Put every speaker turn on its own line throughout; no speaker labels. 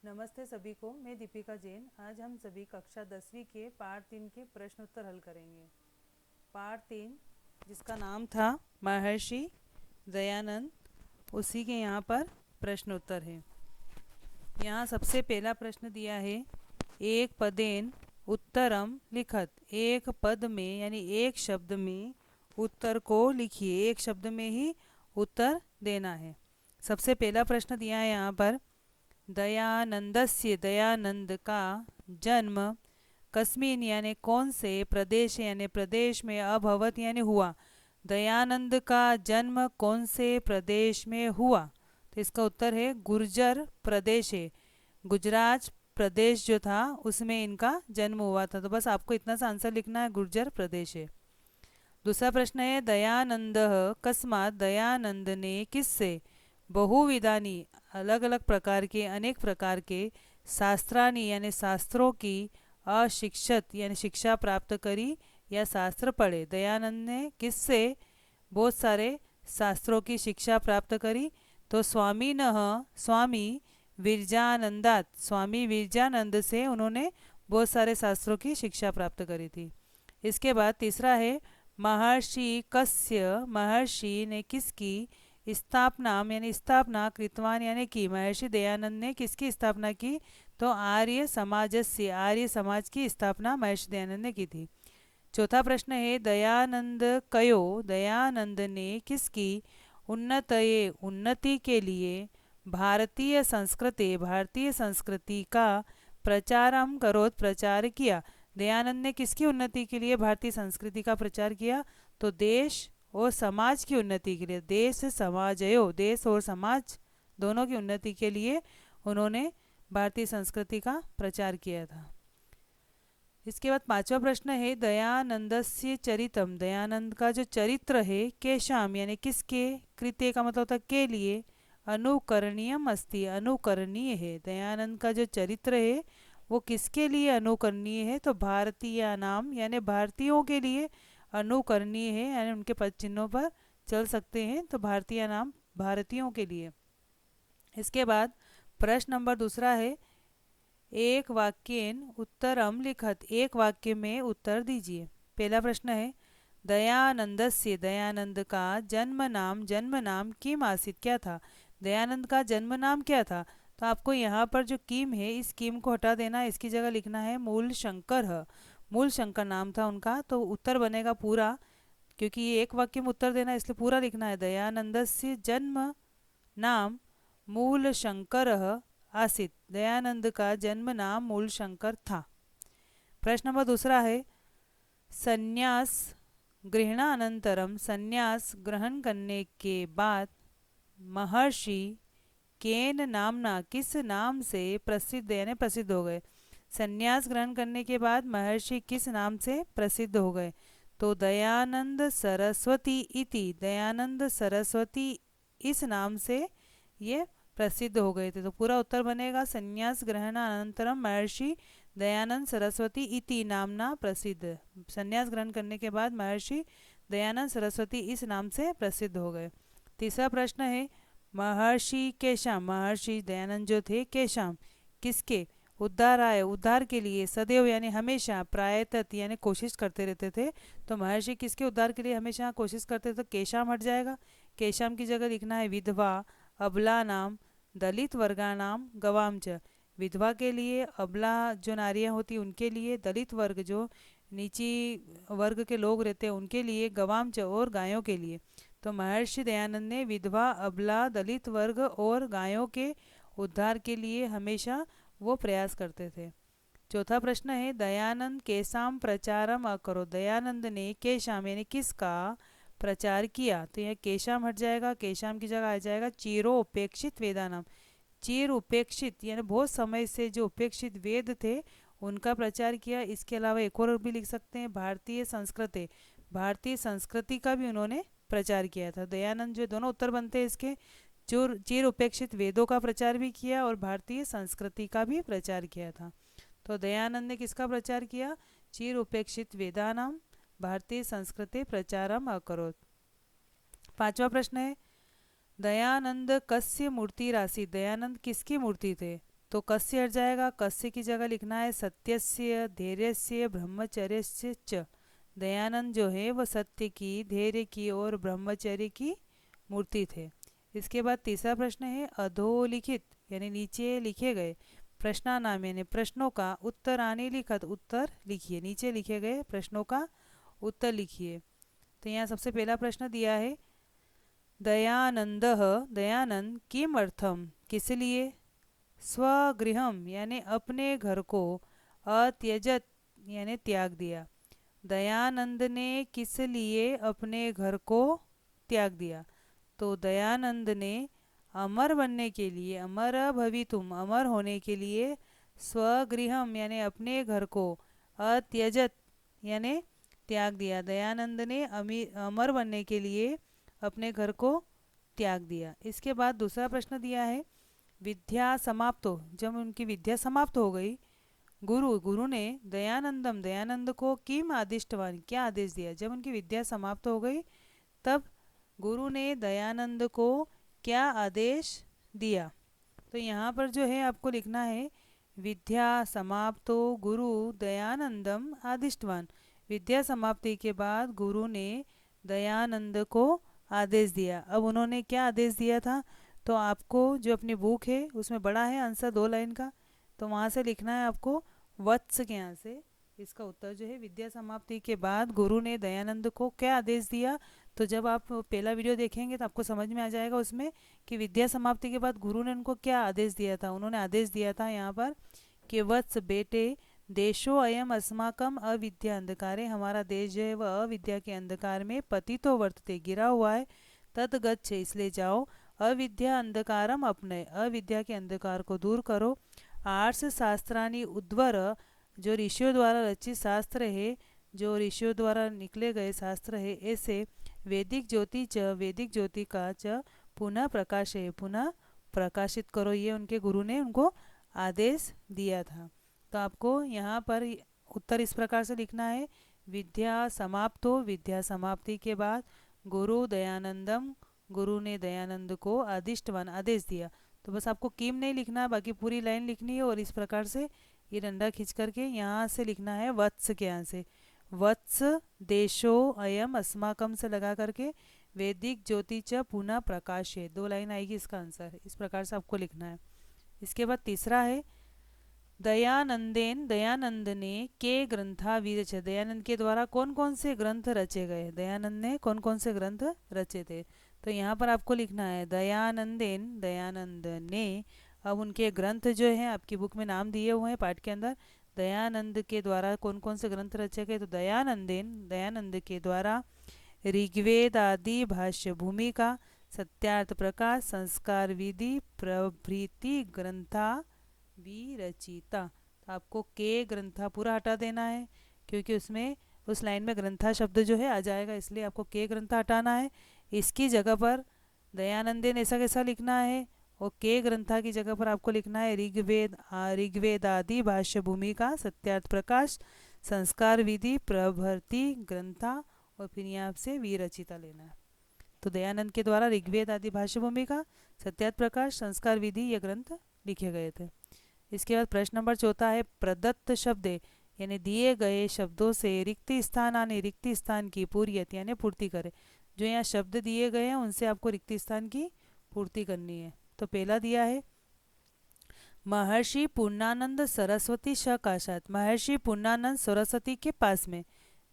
नमस्ते सभी को, मैं दीपिका जैन। आज हम सभी कक्षा 10वीं के पाठ 3 के प्रश्न उत्तर हल करेंगे। पाठ 3 जिसका नाम था महर्षि दयानंद, उसी के यहाँ पर प्रश्न उत्तर है। यहाँ सबसे पहला प्रश्न दिया है, एक पदेन उत्तरम लिखत। एक पद में यानी एक शब्द में उत्तर को लिखिए। एक शब्द में ही उत्तर देना है। सबसे पहला प्रश्न दिया है यहाँ पर, दयानंदस्य दयानंद का जन्म कस्मिन यानी कौन से प्रदेश यानी प्रदेश में अभवत यानी हुआ। दयानंद का जन्म कौन से प्रदेश में हुआ? तो इसका उत्तर है गुर्जर प्रदेश है। गुजरात प्रदेश जो था उसमें इनका जन्म हुआ था। तो बस आपको इतना सा आंसर लिखना है, गुर्जर प्रदेश है। दूसरा प्रश्न है, दयानंद कस्मात दयानंद ने किससे बहुविधानी अलग अलग प्रकार के अनेक प्रकार के शास्त्रानी यानी शास्त्रों की अशिक्षत यानी शिक्षा प्राप्त करी या शास्त्र पढ़े। दयानंद ने किससे बहुत सारे शास्त्रों की शिक्षा प्राप्त करी? तो स्वामी स्वामी विरजानंदात, स्वामी विरजानंद से उन्होंने बहुत सारे शास्त्रों की शिक्षा प्राप्त करी थी। इसके बाद तीसरा है, महर्षि कस्य, महर्षि ने किसकी स्थापना यानी स्थापना कृतवान यानी की। महर्षि दयानंद ने किसकी स्थापना की? तो आर्य समाज से, आर्य समाज की स्थापना महर्षि दयानंद ने की थी। चौथा प्रश्न है, दयानंद कयो, दयानंद ने किसकी उन्नतये उन्नति के लिए भारतीय संस्कृति, भारतीय संस्कृति का प्रचारम करोत, प्रचार किया। दयानंद ने किसकी उन्नति के लिए भारतीय संस्कृति का प्रचार किया? तो देश और समाज की उन्नति के लिए। देश समाजयो, देश और समाज दोनों की उन्नति के लिए उन्होंने भारतीय संस्कृति का प्रचार किया था। इसके बाद पांचवा प्रश्न है, दयानंदस्य चरितम, दयानंद का जो चरित्र है केशाम यानी किसके, कृत्य का मतलब होता के लिए, अनुकरणीयम अस्ति, अनुकरणीय है। दयानंद का जो चरित्र है वो किसके लिए अनुकरणीय है? तो भारतीय नाम यानी भारतीयों के लिए अनुकरणीय है, यानी उनके पद चिन्हों पर चल सकते हैं। तो भारतीय नाम भारतीयों के लिए। इसके बाद प्रश्न नंबर दूसरा है, एक वाक्येन उत्तरम लिखत, एक वाक्य में उत्तर दीजिए। पहला प्रश्न है, दयानंदस्य, दयानंद का जन्म नाम किम आसित, क्या था? दयानंद का जन्म नाम क्या था? तो आपको यहाँ पर जो किम है इस किम को हटा देना, इसकी जगह लिखना है मूल शंकर है। मूल शंकर नाम था उनका। तो उत्तर बनेगा पूरा, क्योंकि ये एक वाक्य में उत्तर देना इसलिए पूरा लिखना है। दयानंदस्य जन्म नाम मूल शंकर आसित, दयानंद का जन्म नाम मूल शंकर था। प्रश्न नंबर दूसरा है, संन्यास ग्रहणानंतरम, संन्यास ग्रहण करने के बाद महर्षि केन नामना, किस नाम से प्रसिद्ध यानी प्रसिद्ध हो गए। संन्यास ग्रहण करने के बाद महर्षि किस नाम से प्रसिद्ध हो गए? तो दयानंद सरस्वती इति, दयानंद सरस्वती इस नाम से ये प्रसिद्ध हो गए थे। तो पूरा उत्तर बनेगा, संन्यास ग्रहण अनंतरम महर्षि दयानंद सरस्वती इति नामना प्रसिद्ध। संन्यास ग्रहण करने के बाद महर्षि दयानंद सरस्वती इस नाम से प्रसिद्ध हो गए। तीसरा प्रश्न है, महर्षि केशाम, महर्षि दयानंद जो थे केशाम किसके उद्धार आए, उद्धार के लिए सदैव यानी हमेशा, प्रायतत यानी कोशिश करते रहते थे। तो महर्षि किसके उद्धार के लिए हमेशा कोशिश करते थे? तो केशाम हट जाएगा। केशाम की जगह लिखना है विधवा अबला नाम दलित वर्गा नाम गवामच, विधवा के लिए, अबला जो नारियां होती उनके लिए, दलित वर्ग जो नीची वर्ग के लोग रहते हैं उनके लिए, गवामच और गायों के लिए। तो महर्षि दयानंद ने विधवा अबला दलित वर्ग और गायों के उद्धार के लिए हमेशा वो प्रयास करते थे। चौथा प्रश्न है, दयानंद केसाम प्रचारम अकरो, दयानंद ने केशाम यानी किसका प्रचार किया? तो यह केशाम हट जाएगा, केशाम की जगह आ जाएगा चीरो उपेक्षित वेदानाम। चीर उपेक्षित यानी बहुत समय से जो उपेक्षित वेद थे उनका प्रचार किया। इसके अलावा एक और भी लिख सकते हैं, भारतीय संस्कृति, भारतीय संस्कृति का भी उन्होंने प्रचार किया था। दयानंद जो दोनों उत्तर बनते हैं इसके, जो चीर उपेक्षित वेदों का प्रचार भी किया और भारतीय संस्कृति का भी प्रचार किया था। तो दयानंद ने किसका प्रचार किया? चीर उपेक्षित वेदानाम भारतीय संस्कृति प्रचारम अकरोत। पांचवा प्रश्न है, दयानंद कस्य मूर्ति राशि, दयानंद किसकी मूर्ति थे? तो तो कस्य हट जाएगा, कस्य की जगह लिखना है सत्यस्य धैर्यस्य ब्रह्मचर्यस्य च। दयानंद जो है वह सत्य की, धैर्य की और ब्रह्मचर्य की मूर्ति थे। इसके बाद तीसरा प्रश्न है अधोलिखित यानी नीचे लिखे गए प्रश्नानाम यानी प्रश्नों का उत्तरानि लिखत, उत्तर लिखिए, नीचे लिखे गए प्रश्नों का उत्तर लिखिए। तो यहाँ सबसे पहला प्रश्न दिया है दयानंद, दयानंद किमर्थम किस लिए, स्वगृहम यानी अपने घर को, अत्यजत यानी त्याग दिया। दयानंद ने किस लिए अपने घर को त्याग दिया, तो दयानंद ने अमर बनने के लिए, अमर भवितुम अमर होने के लिए, स्वगृहम यानी अपने घर को, अत्यजत यानी त्याग दिया। दयानंद ने अमर बनने के लिए अपने घर को त्याग दिया। इसके बाद दूसरा प्रश्न दिया है विद्या समाप्तो, जब उनकी विद्या समाप्त हो गई, गुरु ने दयानंदम दयानंद को किम आदिष्टवान क्या आदेश दिया। जब उनकी विद्या समाप्त हो गई तब गुरु ने दयानंद को क्या आदेश दिया। तो यहाँ पर जो है आपको लिखना है विद्या समाप्तो गुरु दयानंदम आदिष्टवान। विद्या समाप्ति के बाद गुरु ने दयानंद को आदेश दिया। अब उन्होंने क्या आदेश दिया था, तो आपको जो अपनी बुक है उसमें बड़ा है आंसर 2 लाइन का, तो वहाँ से लिखना है आपको वत्स के यहाँ से इसका उत्तर जो है विद्या समाप्ति के बाद गुरु ने दयानंद को क्या आदेश दिया। तो जब आप पहला वीडियो देखेंगे तो आपको समझ में आ जाएगा उसमें कि विद्या समाप्ति के बाद गुरु ने उनको क्या आदेश दिया था। उन्होंने आदेश दिया था यहाँ पर कि वत्स बेटे देशो अयम अस्माकम अविद्या अंधकारे, हमारा देश जो है वह अविद्या के अंधकार में पतितो वर्तते गिरा हुआ है, तद गच्छ इसलिए जाओ, अविद्या अंधकारम अपने अविद्या के अंधकार को दूर करो, आर्ष शास्त्रानी उद्वर जो ऋषियों द्वारा रचित शास्त्र है, जो ऋषियों द्वारा निकले गए शास्त्र है, ऐसे वैदिक ज्योति च वैदिक ज्योति का च पुनः प्रकाश है पुनः प्रकाशित करो। ये उनके गुरु ने उनको आदेश दिया था। तो आपको यहाँ पर उत्तर इस प्रकार से लिखना है विद्या समाप्तो, विद्या समाप्ति के बाद गुरु दयानंदम, गुरु ने दयानंद को आदिष्टवान आदेश दिया। तो बस आपको किम नहीं लिखना है, बाकी पूरी लाइन लिखनी है और इस प्रकार से ये डंडा खींच करके यहाँ से लिखना है वत्स के यहाँ से, वत्स देशो अयम अस्माकम से लगा करके वैदिक ज्योति च पुनः प्रकाश है, 2 लाइन आएगी इसका आंसर। इस प्रकार से आपको लिखना है। इसके बाद तीसरा है दयानंदेन, दयानंद ने के ग्रंथा विरच, दयानंद के द्वारा कौन कौन से ग्रंथ रचे गए, दयानंद ने कौन कौन से ग्रंथ रचे थे। तो यहाँ पर आपको लिखना है दयानंदेन, दयानंद ने। अब उनके ग्रंथ जो है आपकी बुक में नाम दिए हुए हैं पाठ के अंदर, दयानंद के द्वारा कौन कौन से ग्रंथ रचे गए। तो दयानंदेन, दयानंद के द्वारा ऋग्वेद आदि भाष्य भूमिका, सत्यार्थ प्रकाश, संस्कार विधि प्रभृति ग्रंथा विरचिता। तो आपको के ग्रंथा पूरा हटा देना है क्योंकि उसमें उस लाइन में ग्रंथा शब्द जो है आ जाएगा, इसलिए आपको के ग्रंथा हटाना है। इसकी जगह पर दयानंदेन ऐसा कैसा लिखना है, और के ग्रंथा की जगह पर आपको लिखना है ऋग्वेद आदि भाष्य भूमिका, सत्यार्थ प्रकाश, संस्कार विधि प्रभृति ग्रंथा, और फिर यहाँ से विरचिता लेना है। तो दयानंद के द्वारा ऋग्वेद आदि भाष्य भूमिका, सत्यार्थ प्रकाश, संस्कार विधि ये ग्रंथ लिखे गए थे। इसके बाद प्रश्न नंबर 4 है प्रदत्त शब्द यानी दिए गए शब्दों से रिक्त स्थान आने रिक्त स्थान की पूर्यत यानी पूर्ति करे। जो यहाँ शब्द दिए गए हैं उनसे आपको रिक्त स्थान की पूर्ति करनी है। तो पहला दिया है महर्षि पूर्णानंद सरस्वती सकाशात, महर्षि पूर्णानंद सरस्वती के पास में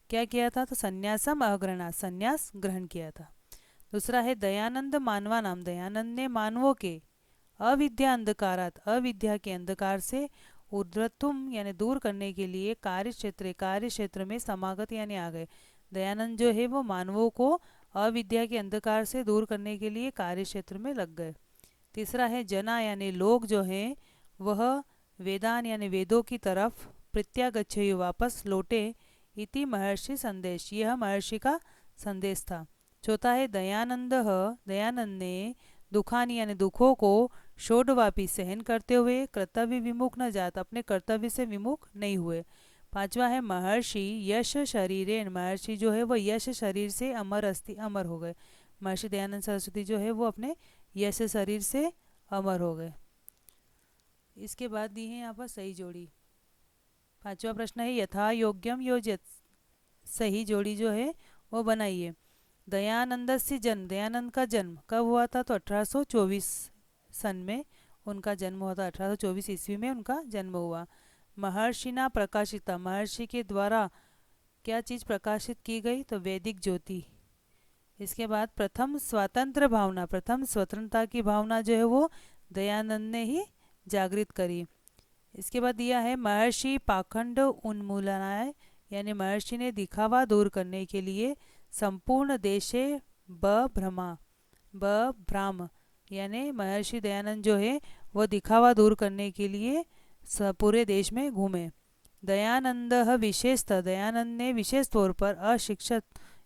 क्या किया था, तो संन्यासम अग्रणा संन्यास ग्रहण किया था। दूसरा है दयानंद मानवा नाम, दयानंद ने मानवों के अविद्या अंधकारात अविद्या के अंधकार से उद्रतुम यानी दूर करने के लिए कार्य क्षेत्र में समागत यानी आ गए। दयानंद जो है वो मानवों को अविद्या के अंधकार से दूर करने के लिए कार्य क्षेत्र में लग गए। तीसरा है जना यानी लोग जो हैं वह वेदान यानी वेदों की तरफ प्रत्यागच्छयु वापस लौटे, इति महर्षि संदेश यह महर्षि का संदेश था। चौथा है दयानंद, दयानंद ने दुखानी यानी दुखों को षोडवापी सहन करते हुए कर्तव्य विमुख न जात अपने कर्तव्य से विमुख नहीं हुए। पांचवा है महर्षि यश शरीरेन, महर्षि जो है वो यश शरीर से अमर अस्थि अमर हो गए। महर्षि दयानंद सरस्वती जो है वो अपने यश शरीर से अमर हो गए। इसके बाद दी है यहाँ पर सही जोड़ी। पांचवा प्रश्न है यथा योग्यम योजित, सही जोड़ी जो है वो बनाइए। दयानंद से जन्म, दयानंद का जन्म कब हुआ था? तो 1824 सन में उनका जन्म हुआ था। 1824 ईस्वी में उनका जन्म हुआ। महर्षिना प्रकाशिता, महर्षि के द्वारा क्या चीज़ प्रकाशित की गई? तो वैदिक ज्योति। इसके बाद प्रथम स्वतंत्र भावना, प्रथम स्वतंत्रता की भावना जो है वो दयानंद ने ही जागृत करी। इसके बाद दिया है महर्षि पाखंड उन्मूलनाय, यानी महर्षि ने दिखावा दूर करने के लिए संपूर्ण देशे भ्रमा, भ्राम, यानी महर्षि दयानंद जो है वो दिखावा दूर करने के लिए पूरे देश में घूमे। दयानंद विशेषतः, दयानंद ने विशेष तौर पर अशिक्षित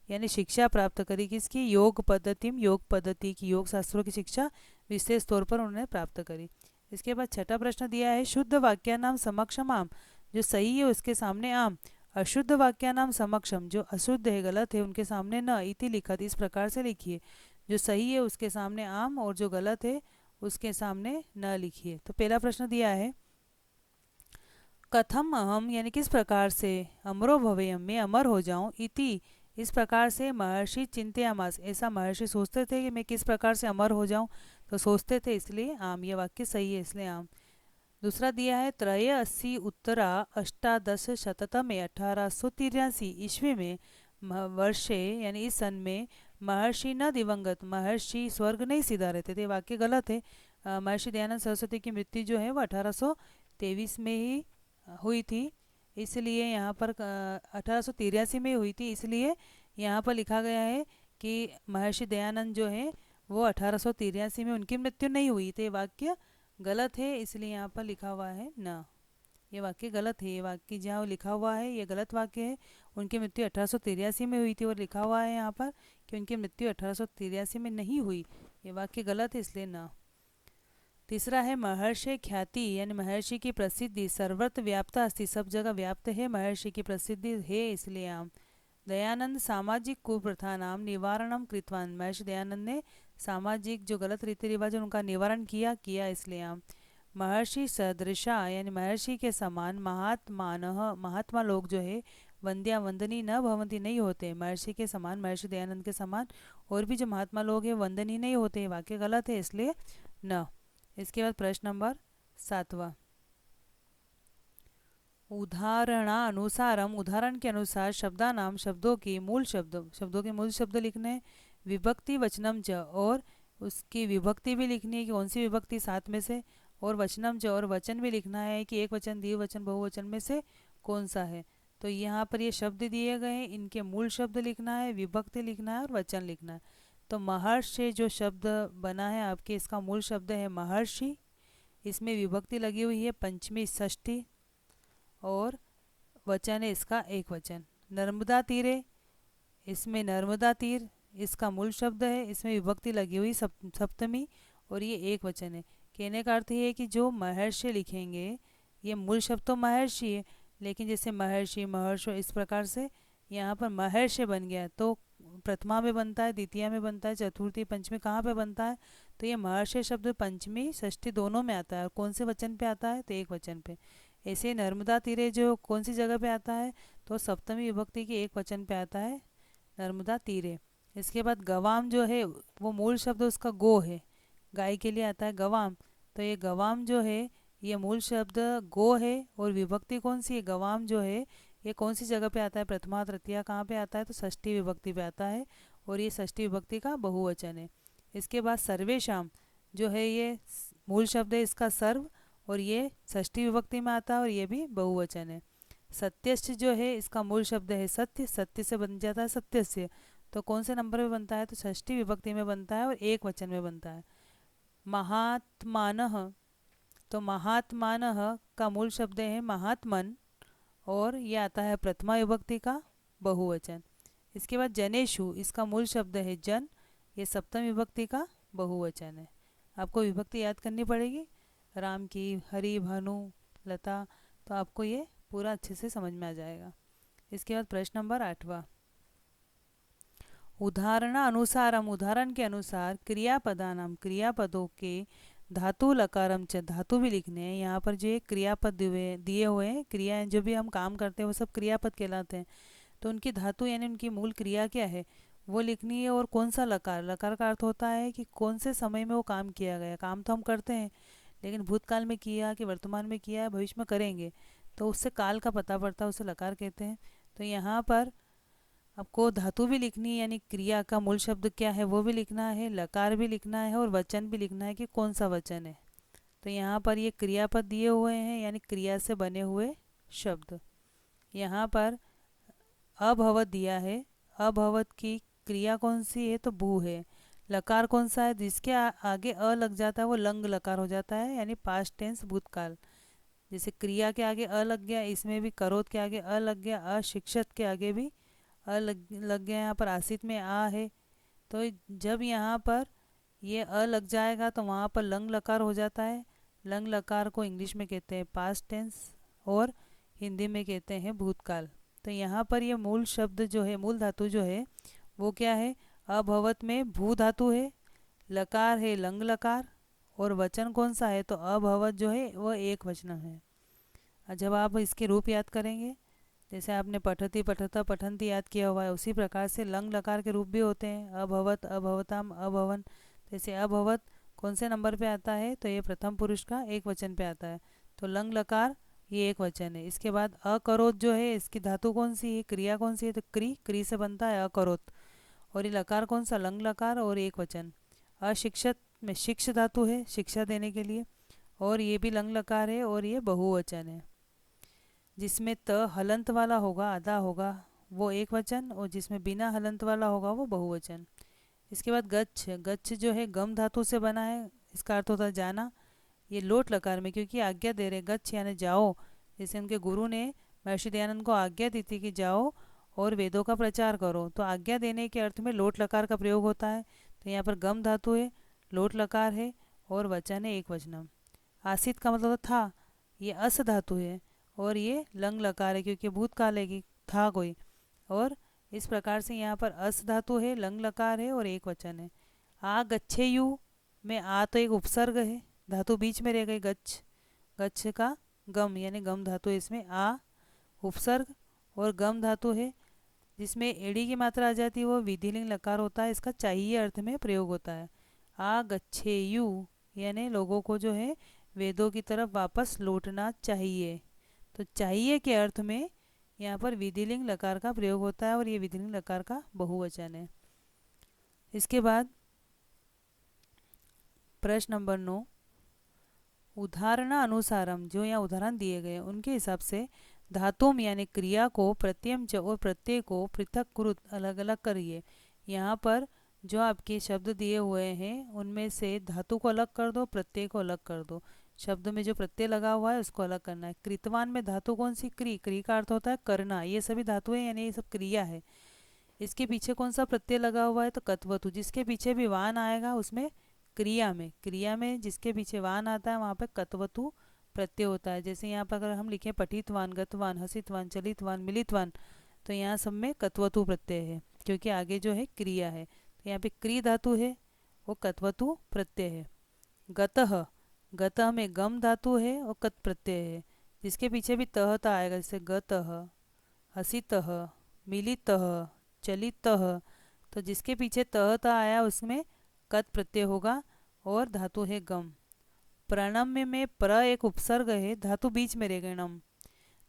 यानी शिक्षा प्राप्त करी। किसकी? योग पद्धति, योग पद्धति की, योग शास्त्रों की शिक्षा विशेष तौर पर उन्होंने प्राप्त करी। इसके बाद छठा प्रश्न दिया है शुद्ध वाक्यानाम समक्षम आम, जो सही है उसके सामने आम, अशुद्ध वाक्यानाम समक्षम, जो अशुद्ध है गलत है उनके सामने न, इति लिखत, इस प्रकार से लिखिए। जो सही है उसके सामने आम और जो गलत है उसके सामने न लिखिए। तो पहला प्रश्न दिया है कथम अहम, यानी किस प्रकार से, अमरो भवेयम, मैं अमर हो जाऊं, इति, इस प्रकार से, महर्षि चिंत्यामास, ऐसा महर्षि सोचते थे कि मैं किस प्रकार से अमर हो जाऊं, तो सोचते थे इसलिए आम, ये वाक्य सही है इसलिए आम। दूसरा दिया है त्रय 80 उत्तरा अष्टादश शततमे 1883 ईस्वी में वर्षे, यानी इस सन में महर्षि न दिवंगत, महर्षि स्वर्ग नहीं सीधा रहते थे, वाक्य गलत है। महर्षि दयानंद सरस्वती की मृत्यु जो है वो 1823 में ही हुई थी, इसलिए यहाँ पर 1883 में हुई थी, इसलिए यहाँ पर लिखा गया है कि महर्षि दयानंद जो है वो 1883 में उनकी मृत्यु नहीं हुई, तो ये वाक्य गलत है, इसलिए यहाँ पर लिखा हुआ है ना, ये वाक्य गलत है। ये वाक्य जहाँ लिखा हुआ है ये गलत वाक्य है। उनकी मृत्यु 1883 में हुई थी और लिखा हुआ है यहाँ पर कि उनकी मृत्यु 1883 में नहीं हुई, ये वाक्य गलत है इसलिए ना। तीसरा है महर्षि ख्याति, यानी महर्षि की प्रसिद्धि सर्वत्र व्याप्त अस्ति, सब जगह व्याप्त है, महर्षि की प्रसिद्धि है इसलिए आम। दयानंद सामाजिक कुप्रथा नाम निवारणम कृतवान, महर्षि दयानंद ने सामाजिक जो गलत रीति रिवाज है उनका निवारण किया इसलिए आम। महर्षि सदृशा, यानी महर्षि के समान महात्मान, महात्मा लोग जो है वंद्या वंदनी न भवंती, नहीं होते, महर्षि के समान, महर्षि दयानंद के समान और भी जो महात्मा लोग हैं वंदनीय नहीं होते, वाक्य गलत है इसलिए न। इसके बाद प्रश्न नंबर 7वां, उदाहरणानुसारम, उदाहरण के अनुसार शब्दानाम, शब्दों के मूल शब्द, शब्दों के मूल शब्द लिखने, विभक्ति वचनम च, और उसकी विभक्ति भी लिखनी है कि कौन सी विभक्ति सात में से, और वचनम च, और वचन भी लिखना है कि एक वचन, द्विवचन, बहुवचन में से कौन सा है। तो यहाँ पर ये शब्द दिए गए हैं, इनके मूल शब्द लिखना है, विभक्ति लिखना है और वचन लिखना है। तो महर्षि जो शब्द बना है आपके, इसका मूल शब्द है महर्षि, इसमें विभक्ति लगी हुई है पंचमी षष्ठी, और वचन है इसका एक वचन। नर्मदा तीरे, इसमें नर्मदा तीर इसका मूल शब्द है, इसमें विभक्ति लगी हुई सप्तमी और ये एक वचन है। कहने का अर्थ ये है कि जो महर्षि लिखेंगे, ये मूल शब्द तो महर्षि है, लेकिन जैसे महर्षि, महर्षो, इस प्रकार से यहाँ पर महर्षि बन गया, तो प्रथमा में बनता है, द्वितीय में बनता है, चतुर्थी, पंचमी कहाँ पे बनता है? तो ये महर्षि शब्द पंचमी षष्ठी दोनों में आता है, और कौन से वचन पे आता है? तो एक वचन पे। ऐसे नर्मदा तीरे जो कौन सी जगह पे आता है? तो सप्तमी विभक्ति के एक वचन पे आता है, नर्मदा तीरे। इसके बाद गवाम जो है वो मूल शब्द उसका गो है, गाय के लिए आता है गवाम, तो ये गवाम जो है ये मूल शब्द गो है, और विभक्ति कौन सी है? गवाम जो है ये कौन सी जगह पे आता है? प्रथमा तृतीया कहाँ पे आता है? तो षष्ठी विभक्ति पे आता है, और ये षष्ठी विभक्ति का बहुवचन है। इसके बाद सर्वेशाम जो है ये मूल शब्द है इसका सर्व, और ये षष्ठी विभक्ति में आता है और ये भी बहुवचन है। सत्यस्य जो है इसका मूल शब्द है सत्य, सत्य से बन जाता है सत्यस्य, तो कौन से नंबर में बनता है? तो षष्ठी विभक्ति में बनता है और एक वचन में बनता है। महात्मानः, तो महात्मानः का मूल शब्द है महात्मन, और ये आता है प्रथमा विभक्ति का बहुवचन। इसके बाद जनेशु, इसका मूल शब्द है जन, ये सप्तम विभक्ति का बहुवचन है। आपको विभक्ति याद करनी पड़ेगी, राम की, हरि, भानु, लता, तो आपको ये पूरा अच्छे से समझ में आ जाएगा। इसके बाद प्रश्न नंबर 8वां, उदाहरण अनुसारम, उदाहरण के अनुसार क्रियापदानाम, क्रियापदों के धातु लकारम च, धातु भी लिखने हैं यहाँ पर। जो ये क्रियापद दिए हुए हैं, क्रियाएं जो भी हम काम करते हैं वो सब क्रियापद कहलाते हैं। तो उनकी धातु यानी उनकी मूल क्रिया क्या है वो लिखनी है। और कौन सा लकार, लकार का अर्थ होता है कि कौन से समय में वो काम किया गया। काम तो हम करते हैं लेकिन भूतकाल में किया कि वर्तमान में किया है, भविष्य में करेंगे, तो उससे काल का पता पड़ता है, उसे लकार कहते हैं। तो यहाँ पर आपको धातु भी लिखनी है यानी क्रिया का मूल शब्द क्या है वो भी लिखना है, लकार भी लिखना है और वचन भी लिखना है कि कौन सा वचन है। तो यहाँ पर ये क्रियापद दिए हुए हैं यानी क्रिया से बने हुए शब्द। यहाँ पर अभवत दिया है, अभवत की क्रिया कौन सी है तो भू है। लकार कौन सा है, जिसके आगे अ लग जाता है वो लंग लकार हो जाता है यानी पास्ट टेंस भूतकाल। जैसे क्रिया के आगे अ लग गया, इसमें भी करोत के आगे अ लग गया, अशिक्षत के आगे भी अ लग गया। यहाँ पर आसित में आ है, तो जब यहाँ पर ये अ लग जाएगा तो वहाँ पर लंग लकार हो जाता है। लंग लकार को इंग्लिश में कहते हैं पास्ट टेंस और हिंदी में कहते हैं भूतकाल। तो यहाँ पर ये मूल शब्द जो है, मूल धातु जो है वो क्या है, अभवत में भू धातु है, लकार है लंग लकार, और वचन कौन सा है तो अभवत जो है वह एक वचन है। जब आप इसके रूप याद करेंगे, जैसे आपने पठती पठता पठंती याद किया हुआ है, उसी प्रकार से लंग लकार के रूप भी होते हैं, अभवत अभवताम अभवन। जैसे अभवत कौन से नंबर पे आता है तो ये प्रथम पुरुष का एक वचन पे आता है, तो लंग लकार ये एक वचन है। इसके बाद अकरोत जो है इसकी धातु कौन सी है, क्रिया कौन सी है तो क्री से बनता है अकरोत। और ये लकार कौन सा, लंग लकार और एक वचन। अशिक्षत में शिक्ष धातु है शिक्षा देने के लिए, और ये भी लंग लकार है और ये बहुवचन है। जिसमें त हलंत वाला होगा, आधा होगा, वो एक वचन, और जिसमें बिना हलंत वाला होगा वो बहुवचन। इसके बाद गच्छ, गच्छ जो है गम धातु से बना है, इसका अर्थ होता है जाना। ये लोट लकार में क्योंकि आज्ञा दे रहे, गच्छ यानी जाओ। जैसे उनके गुरु ने महर्षि दयानंद को आज्ञा दी थी कि जाओ और वेदों का प्रचार करो, तो आज्ञा देने के अर्थ में लोट लकार का प्रयोग होता है। तो यहाँ पर गम धातु है, लोट लकार है और वचन है एक वचनम। आसित का मतलब था, ये अस धातु है और ये लंग लकार है क्योंकि भूतकाल है कि था कोई। और इस प्रकार से यहाँ पर अस धातु है, लंग लकार है और एक वचन है। आ गच्छे यू में आ तो एक उपसर्ग है, धातु बीच में रह गई गच्छ, गच्छ का गम यानी गम धातु है इसमें, आ उपसर्ग और गम धातु है। जिसमें एड़ी की मात्रा आ जाती है वो विधिलिंग लकार होता है, इसका चाहिए अर्थ में प्रयोग होता है। आ गच्छे यू यानी लोगों को जो है वेदों की तरफ वापस लौटना चाहिए। तो चाहिए के अर्थ में यहाँ पर विधिलिंग लकार का प्रयोग होता है और ये विधिलिंग लकार का बहुवचन है। इसके बाद प्रश्न नंबर 9, उदाहरण अनुसारम, जो यहाँ उदाहरण दिए गए उनके हिसाब से धातुम यानी क्रिया को प्रत्ययम च और प्रत्यय को पृथक कुरुत अलग अलग करिए। यहाँ पर जो आपके शब्द दिए हुए हैं उनमें से धातु को अलग कर दो, प्रत्यय को अलग कर दो। शब्द में जो प्रत्यय लगा हुआ है उसको अलग करना है। कृतवान में धातु कौन सी, क्री का अर्थ होता है करना, ये सभी धातुएं यानी ये सब क्रिया है। इसके पीछे कौन सा प्रत्यय लगा हुआ है तो कत्वतु, जिसके पीछे भी वान आएगा उसमें क्रिया में जिसके पीछे वान आता है वहाँ पे कत्वतु प्रत्यय होता है। जैसे यहाँ पर अगर हम लिखें पठितवान, गतवान, हसितवान, चलितवान, मिलितवान, तो यहाँ सब में कत्वतु प्रत्यय है क्योंकि आगे जो है क्रिया है। तो यहाँ पे क्री धातु है वो कत्वतु प्रत्यय है। गतः, गतः में गम धातु है और कत प्रत्यय है, जिसके पीछे भी तहता आएगा, जैसे गतः, हसितः, मिलितः, चलितः, तो जिसके पीछे तहता आया उसमें कत प्रत्यय होगा और धातु है गम। प्रणम्य में प्र एक उपसर्ग है, धातु बीच में रह गए नम।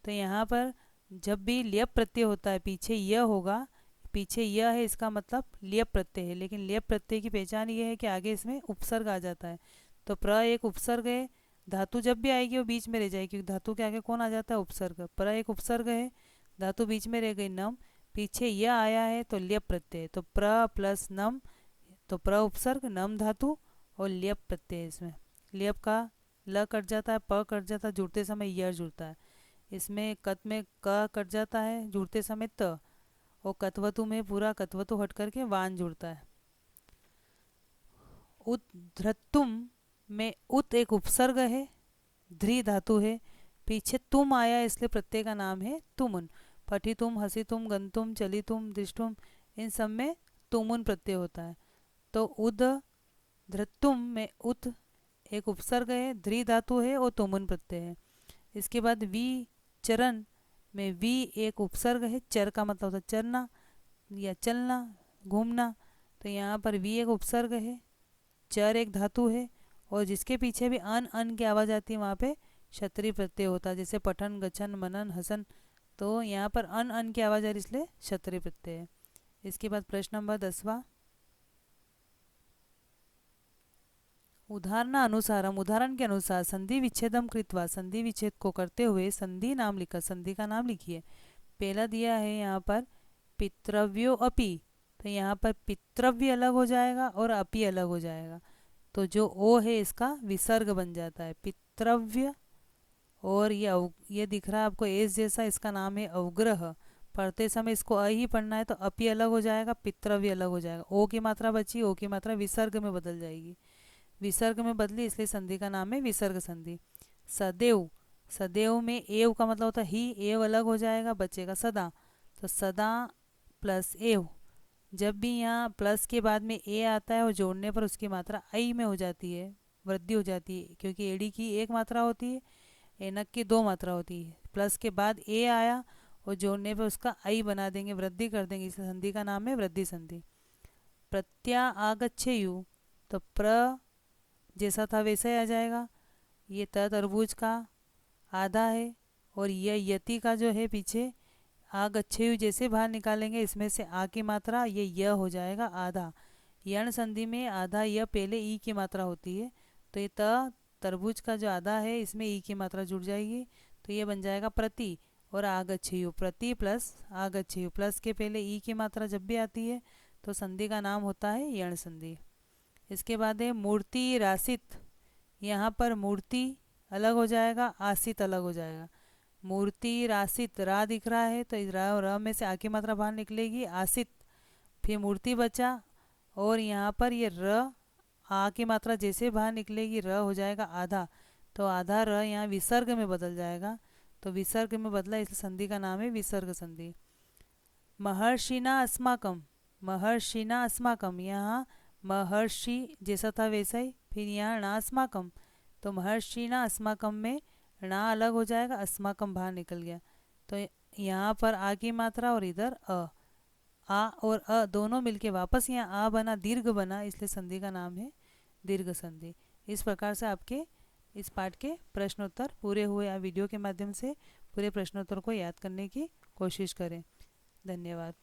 तो यहाँ पर जब भी लियप प्रत्यय होता है पीछे यह होगा, पीछे यह है इसका मतलब लियप प्रत्यय है, लेकिन लियप प्रत्यय की पहचान ये है कि आगे इसमें उपसर्ग आ जाता है। तो प्र एक उपसर्ग है, धातु जब भी आएगी वो बीच में रह जाएगी क्योंकि धातु के आगे कौन आ जाता है उपसर्ग। प्र एक उपसर्ग है, धातु बीच में रह गई नम, पीछे यह आया है तो लियप प्रत्यय, तो प्र प्लस नम, तो प्र उपसर्ग नम धातु और लियप प्रत्यय। इसमें लियप का ल कट जाता है, प कट जाता है, जुड़ते समय य जुड़ता है। इसमें कत में क कट जाता है जुड़ते समय त, और कत्वतु में पूरा कत्वतु हट करके वान जुड़ता है। उद्धृतुम में उत एक उपसर्ग है, ध्री धातु है, पीछे तुम आया इसलिए प्रत्यय का नाम है तुमुन। पठितुम, हसितुम, गंतुम, चलितुम, दृष्टुम, इन सब में तुमुन प्रत्यय होता है। तो उद धृतुम में उत एक उपसर्ग है, ध्री धातु है और तोमुन प्रत्यय है। इसके बाद वी चरण में वी एक उपसर्ग है, चर का मतलब होता है चरना या चलना, घूमना। तो यहाँ पर वी एक उपसर्ग है, चर एक धातु है और जिसके पीछे भी अन की आवाज़ आती है वहाँ पे क्षत्रिय प्रत्यय होता है, जैसे पठन, गछन, मनन, हसन। तो यहाँ पर अन की आवाज़ आ रही इसलिए क्षत्रिय प्रत्यय है। इसके बाद प्रश्न नंबर 10वां, उदाहरणानुसारम, उदाहरण के अनुसार संधि विच्छेदम कृत्वा, संधि विच्छेद को करते हुए संधि नाम लिखा, संधि का नाम लिखिए। पहला दिया है यहाँ पर पितृव्यो अपि, तो यहाँ पर पितृव्य अलग हो जाएगा और अपि अलग हो जाएगा। तो जो ओ है इसका विसर्ग बन जाता है, पितृव्य। और ये दिख रहा है आपको एस जैसा, इसका नाम है अवग्रह। पढ़ते समय इसको अ ही पढ़ना है, तो अपि अलग हो जाएगा, पितृव्य अलग हो जाएगा। ओ की मात्रा बची, ओ की मात्रा विसर्ग में बदल जाएगी, विसर्ग में बदली इसलिए संधि का नाम है विसर्ग संधि। सदैव, सदैव में एव का मतलब होता है ही, एव अलग हो जाएगा, बचेगा सदा। तो सदा प्लस एव, जब भी यहाँ प्लस के बाद में ए आता है और जोड़ने पर उसकी मात्रा आई में हो जाती है, वृद्धि हो जाती है, क्योंकि एडी की एक मात्रा होती है, एनक की दो मात्रा होती है। प्लस के बाद ए आया और जोड़ने पर उसका आई बना देंगे, वृद्धि कर देंगे, इस संधि का नाम है वृद्धि संधि। प्रत्या आगच्छेयु, तो प्र जैसा था वैसा ही आ जाएगा। ये त तरबूज का आधा है और यह यति का जो है पीछे आगच्छेयु जैसे बाहर निकालेंगे, इसमें से आ की मात्रा ये य हो जाएगा आधा। यण संधि में आधा य पहले ई की मात्रा होती है, तो ये त तरबूज का जो आधा है इसमें ई की मात्रा जुड़ जाएगी, तो ये बन जाएगा प्रति। और आगच्छेयु, प्रति प्लस आगच्छेयु, प्लस के पहले ई की मात्रा जब भी आती है तो संधि का नाम होता है यण संधि। इसके बाद है मूर्ति रासित, यहाँ पर मूर्ति अलग हो जाएगा, आसित अलग हो जाएगा। मूर्ति रासित, रा दिख रहा है तो इस रा और र में से आ की मात्रा बाहर निकलेगी, आसित। फिर मूर्ति बचा और यहाँ पर ये र आ की मात्रा जैसे बाहर निकलेगी र हो जाएगा आधा, तो आधा र यहाँ विसर्ग में बदल जाएगा, तो विसर्ग में बदला इसलिए संधि का नाम है विसर्ग संधि। महर्षिना अस्माकम, महर्षिना अस्माकम, यहाँ महर्षि जैसा था वैसा ही, फिर यहाँ ना अस्माकम, तो महर्षिना अस्माकम में ना अलग हो जाएगा, अस्माकम बाहर निकल गया, तो यहाँ पर आ की मात्रा और इधर आ और अ दोनों मिलके वापस यहाँ आ बना, दीर्घ बना, इसलिए संधि का नाम है दीर्घ संधि। इस प्रकार से आपके इस पाठ के प्रश्नोत्तर पूरे हुए। आप वीडियो के माध्यम से पूरे प्रश्नोत्तर को याद करने की कोशिश करें। धन्यवाद।